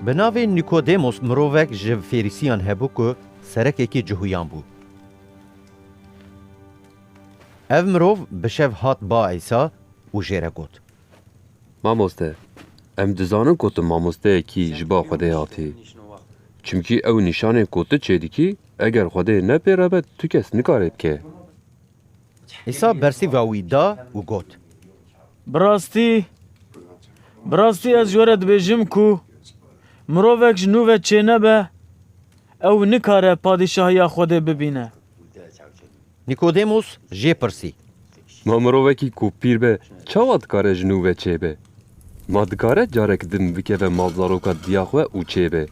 Bi navê Nikodemos mirovek ji Ferîsiyan hebû ku serekekî cihuyan bû. Ev mirov bi şev hat ba Îsa û jê re got: Mamoste, em dizanin ku tu mamosteyekî ji ba Xwedê hatî. Çimkî ew nîşanên ku tu çêdikî, eger Xwedê nepêre tu kes nikare bike. Îsa bersiva wî da û got: Bi rastî ez ji we re dibêjim ku mirovek ji nû ve çênebe, ew nikare padîşahiya Xwedê bibîne. Nikodemos jê pirsî: Ma mirovekî ku pîr be, çawa dikare ji nû ve çêbe? Ma dikare carek din bikeve malzaroka diya xwe û çêbe.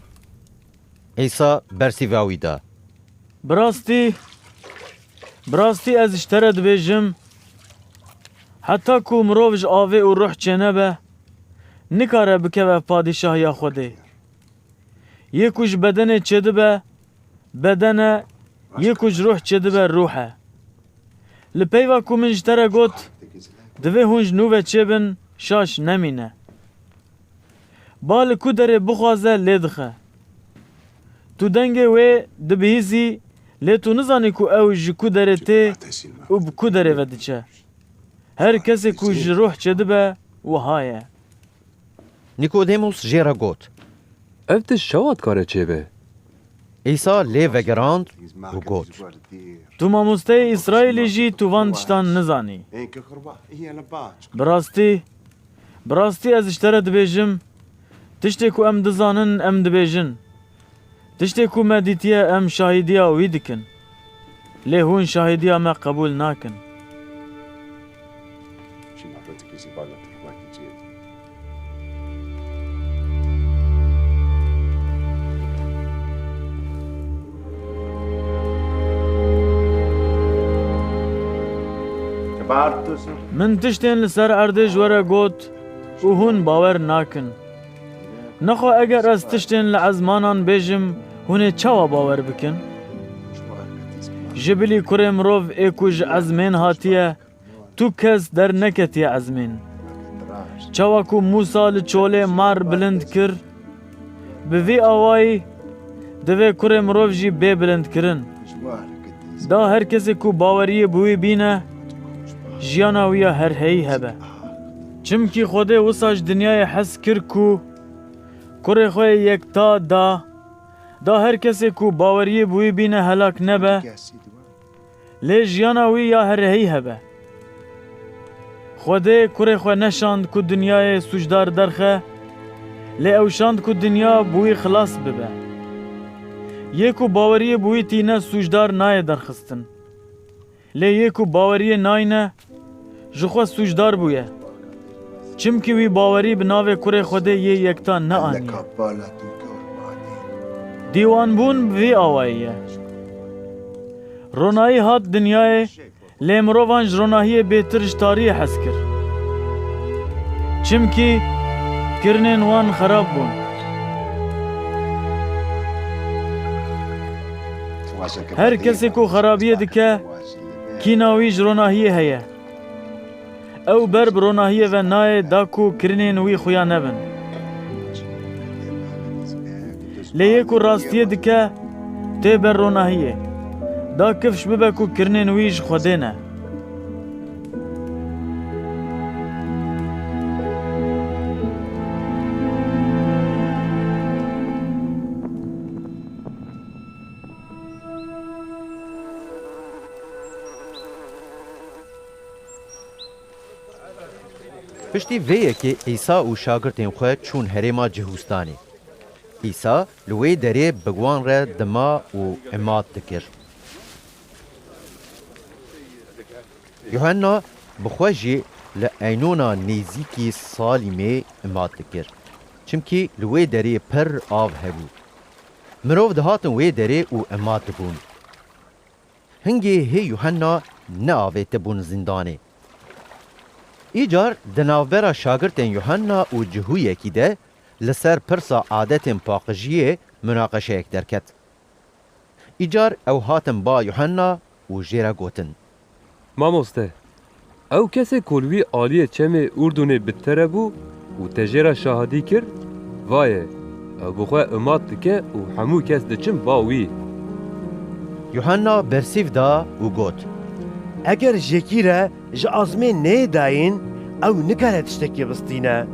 Îsa bersiva wî da: Bi rastî ez ji te re dibêjim, heta ku mirov ji avê û ruh çênebe, nikare bikeve padîşahiya Xwedê. Yê ku ji bedenê çêdibe, beden e, yê ku ji ruh çêdibe, ruh e. Li peyva ku min ji te re got, divê hûn ji nû ve çêbin, şaş nemîne. Ba li ku derê bixwaze lê dixe. Tu dengê wê dibihîzî, lê tu nizanî ku ew ji ku derê tê û bi ku derê ve diçe. Her kesê ku ji ruh çêdibe, wiha ye. Nikodemos jê re got: Ev tişt çawa dikare çêbe? Îsa lê vegerand û got: Tu mamosteyê İsraîlê jî tu van tiştan nizanî. Bi rastî ez ji te re dibêjim, tiştê ku em dizanin em dibêjin. Tiştê ku me dîtiye em şahîdiya wî dikin. Lê hûn şahîdiya me qebûl nakin. Min tiştên li ser erdê ji we re got û hûn bawer nakin. Nexwe eger ez tiştên li ezmanan bêjim, hûn ê çawa bawer bikin? Ji bilî kurê mirov ê ku ji ezmên hatiye, tu kes derneketiye ezmên. Çawa ku Musa li çolê mar bilind kir, bi vê awayî divê kurê mirov jî bê bilind kirin. Da her kesê ku baweriyê bi wî bîne, jiyana wî ya herheyî hebe. Çimkî Xwedê wisa ji dinyayê hes kir ku kurê xwe yekta da her kesê ku baweriyê bi wî bîne helak nebe, lê jiyana wî ya herheyî hebe. Xwedê kurê xwe neşand ku dinyayê sûcdar derxe, lê ew şand ku dinya bi wî xilas bibe. Yê ku baweriyê bi wî tîne sûcdar nayê derxistin. Lê yê ku baweriyê nayîne, ji xwe sûcdar bûye. Çimkî wî bawerî bi navê kurê Xwedê yê yekta neaniye. Dîwanbûn bi vê awayî ye. Ronahî hat dinyayê, lê mirovan ji ronahiyê bêtir ji tariyê hez kir. Çimkî kirinên wan xerab bûn. Her kesê ku xerabiyê dike, kîna wî ji ronahiyê heye. Ew ber bi ronahiyê ve nayê da ku kirinên wî xuya nebin. Lê yê ku rastiyê dike, tê ber ronahiyê. Da kifş bibe ku kirinên wî ji Xwedê ne. Piştî vê yekê Îsa û şagirtên xwe çûn herêma Cihustanê. Îsa li wê derê bi wan re dima û emat dikir. Yuhanna bi xwe jî li eynûna nêzîkî Salîmê emat dikir. Çimkî li wê derê pir av hebû. Mirov dihatin wê derê û emat dibûn. Hingê hê Yuhanna neavête bûn zindanê. Îcar di navbera şagirtên Yuhanna û cihûyekî de li ser pirsa adetên paqijiyê münaqeşeyek derket. Îcar ew hatin ba Yuhanna û jê re gotin: Mamoste, ew kesê ku li wî aliyê çemê Urdunê bi te re bû û te jê re şahidî kir, vaye, بخوا امات دکه و همو کس دچن باوی. یوحنا برسیف دا و گوت اگر جکی را جا آزمه نه داین او نکاره تشتکی بستینه.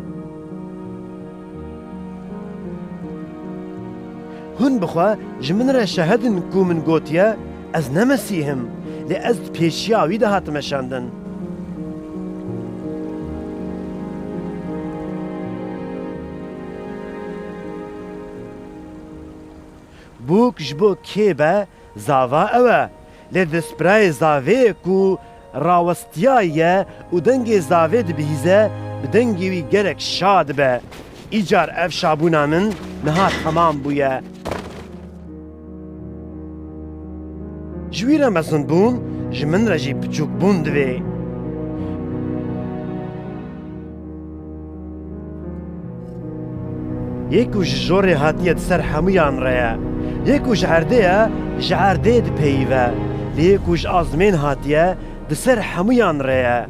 هون بخوا جمن را شهدن کو من گوتیه از نمسیهم لی از پیشیاوی ده هاتمشاندن. بوک جبو که به زاوا اوه لی دسپرای زاوه کو راوستیایه و دنگ زاوه دبیزه بدنگی وی گرک شاد به ایجار اف شابونا من نها تمام بویه. جویره مزن بون جمن رجی پچوک بون دوی. یکو جوری هاتیت سر همویان ریا یکو جعرده د پیوه لیکو آزمین هاتیه د سر همویان ریا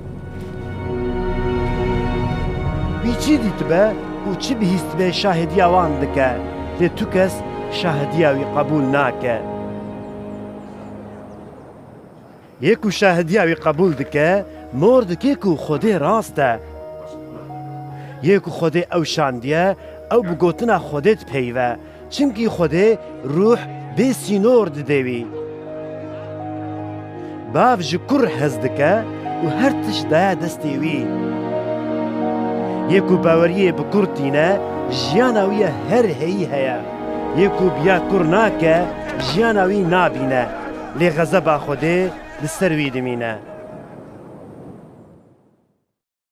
وی چی دیت به و چی بهیست به شاهدی آوان دکه لی تو کس شاهدی آوی قبول ناکه یکو شاهدی آوی قبول دکه مورد که کو خوده راسته یکو خوده او شاندیه او بگوتنا خودت پیوه چنکی خوده روح بی سینور دیوی باف جکر هزدکه و هر تش دایا دستیوی یکو باوریه بکرتینه جیاناوی هر هی هیا یکو بیا کرناکه جیاناوی نابینه لی غضب خوده لسروی دمینه